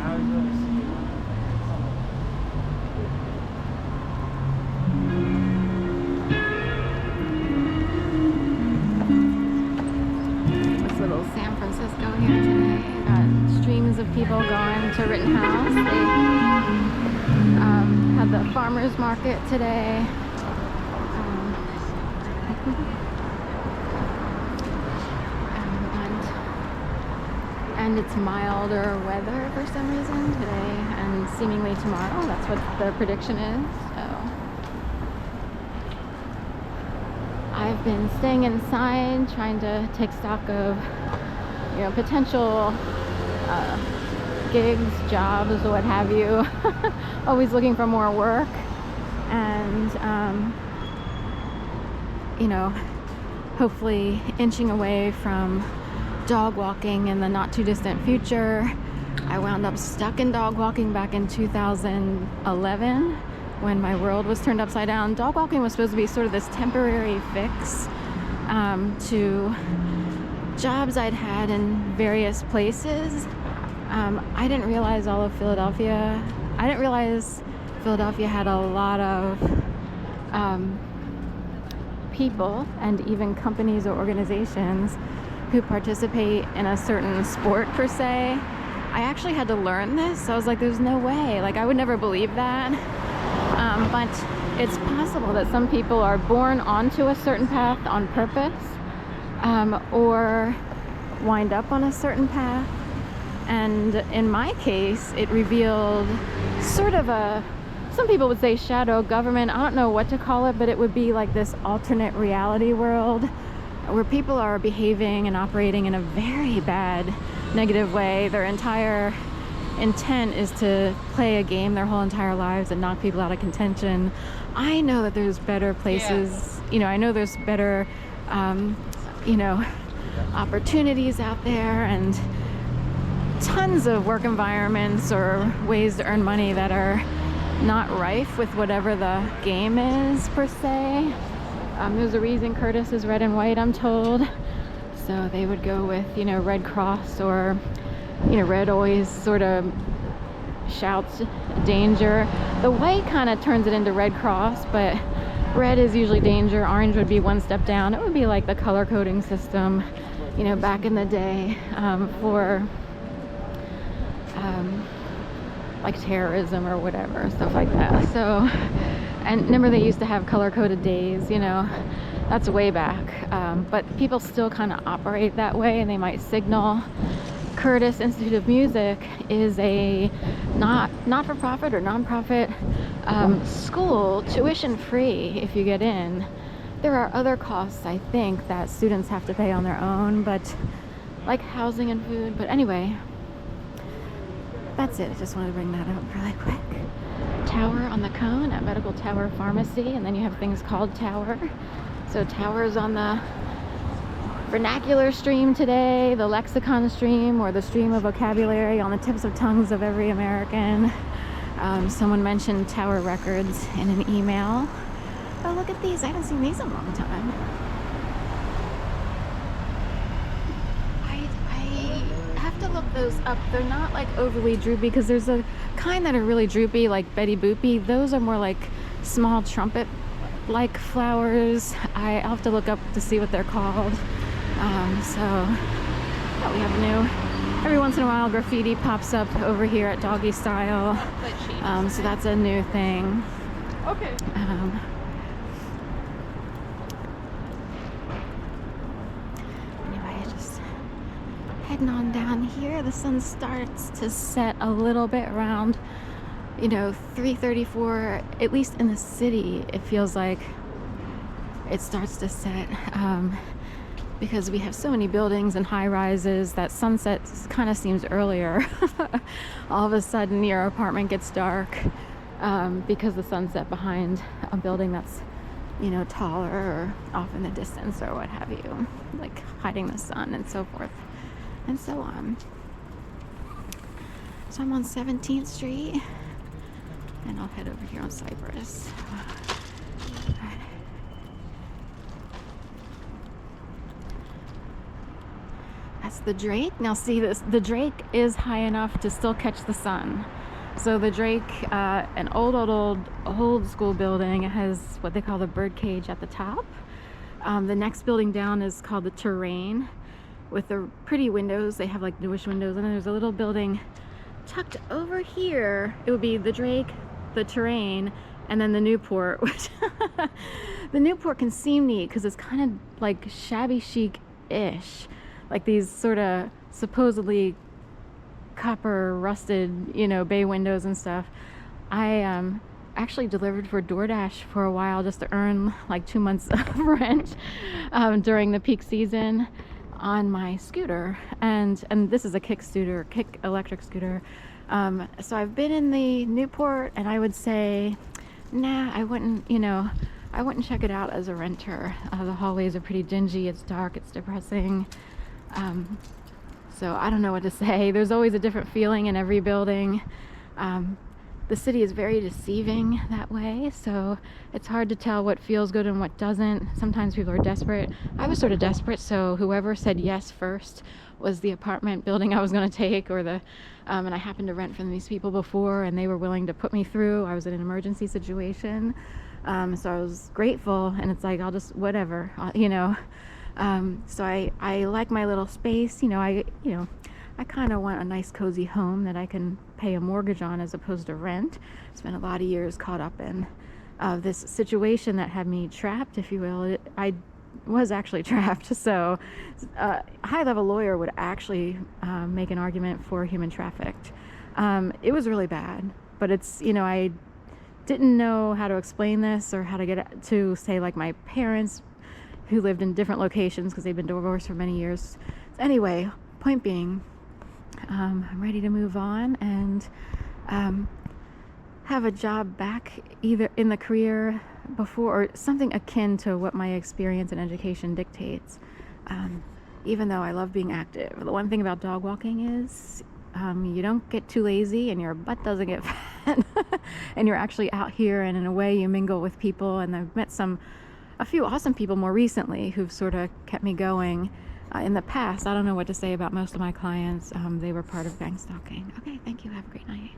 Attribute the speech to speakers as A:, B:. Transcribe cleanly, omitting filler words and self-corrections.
A: This little San Francisco here today. Got streams of people going to Rittenhouse. They had the farmers market today. And it's milder weather for some reason today and seemingly tomorrow. That's what the prediction is. So I've been staying inside, trying to take stock of, potential gigs, jobs, what have you. Always looking for more work, and hopefully inching away from dog walking in the not too distant future. I wound up stuck in dog walking back in 2011 when my world was turned upside down. Dog walking was supposed to be sort of this temporary fix to jobs I'd had in various places. I didn't realize all of Philadelphia. I didn't realize Philadelphia had a lot of people and even companies or organizations who participate in a certain sport per se. I actually had to learn this. So I was like, there's no way. Like, I would never believe that. But it's possible that some people are born onto a certain path on purpose, or wind up on a certain path. And in my case, it revealed sort of some people would say shadow government. I don't know what to call it, but it would be like this alternate reality world where people are behaving and operating in a very bad, negative way. Their entire intent is to play a game their whole entire lives and knock people out of contention. I know that there's better places, I know there's better, opportunities out there, and tons of work environments or ways to earn money that are not rife with whatever the game is per se. There's a reason Curtis is red and white, I'm told. So they would go with, Red Cross, or, red always sort of shouts danger. The white kind of turns it into Red Cross, but red is usually danger. Orange would be one step down. It would be like the color coding system, back in the day, for like terrorism or whatever, stuff like that. So, and remember they used to have color-coded days, that's way back. But people still kind of operate that way, and they might signal. Curtis Institute of Music is a not-for-profit or non-profit school, tuition-free if you get in. There are other costs, I think, that students have to pay on their own, but like housing and food. But anyway, that's it. I just wanted to bring that up really quick. Tower on the cone at Medical Tower Pharmacy, and then you have things called Tower. So Tower's on the vernacular stream today, the lexicon stream, or the stream of vocabulary on the tips of tongues of every American. Someone mentioned Tower Records in an email. Oh, look at these. I haven't seen these in a long time. To look those up. They're not like overly droopy, because there's a kind that are really droopy, like Betty Boopy. Those are more like small trumpet like flowers. I'll have to look up to see what they're called. We have new, every once in a while graffiti pops up over here at Doggy Style, so that's a new thing.
B: Okay.
A: Heading on down here, the sun starts to set a little bit around 3:34, at least in the city. It feels like it starts to set, because we have so many buildings and high rises that sunset kind of seems earlier. All of a sudden your apartment gets dark because the sunset behind a building that's taller or off in the distance or what have you, like hiding the sun and so forth and so on. So I'm on 17th Street, and I'll head over here on Cypress. past the Drake. Now see this, the Drake is high enough to still catch the sun. So the Drake, an old school building, has what they call the bird cage at the top. The next building down is called the Terrain, with the pretty windows. They have like newish windows, and then there's a little building tucked over here. It would be the Drake, the Terrain, and then the Newport, which the Newport can seem neat because it's kind of like shabby chic-ish, like these sort of supposedly copper rusted, you know, bay windows and stuff. I actually delivered for DoorDash for a while just to earn like 2 months of rent during the peak season on my scooter, and this is a kick electric scooter. So I've been in the Newport, and I would say, nah, I wouldn't check it out as a renter. The hallways are pretty dingy, it's dark, it's depressing. So I don't know what to say. There's always a different feeling in every building. The city is very deceiving that way, so it's hard to tell what feels good and what doesn't. Sometimes people are desperate. I was sort of desperate, so whoever said yes first was the apartment building I was going to take, or and I happened to rent from these people before, and they were willing to put me through. I was in an emergency situation, so I was grateful, and it's like, I'll just, whatever, you know. So I like my little space, I kind of want a nice cozy home that I can pay a mortgage on as opposed to rent. Spent a lot of years caught up in this situation that had me trapped, if you will. I was actually trapped, so a high-level lawyer would actually make an argument for human trafficked. It was really bad, but it's, I didn't know how to explain this or how to get it to, say, like my parents who lived in different locations because they've been divorced for many years. So anyway, point being, I'm ready to move on and have a job back, either in the career before or something akin to what my experience and education dictates. Even though I love being active, the one thing about dog walking is you don't get too lazy and your butt doesn't get fat, and you're actually out here, and in a way you mingle with people. And I've met a few awesome people more recently who've sort of kept me going. In the past, I don't know what to say about most of my clients. They were part of gang stalking. Okay, thank you. Have a great night.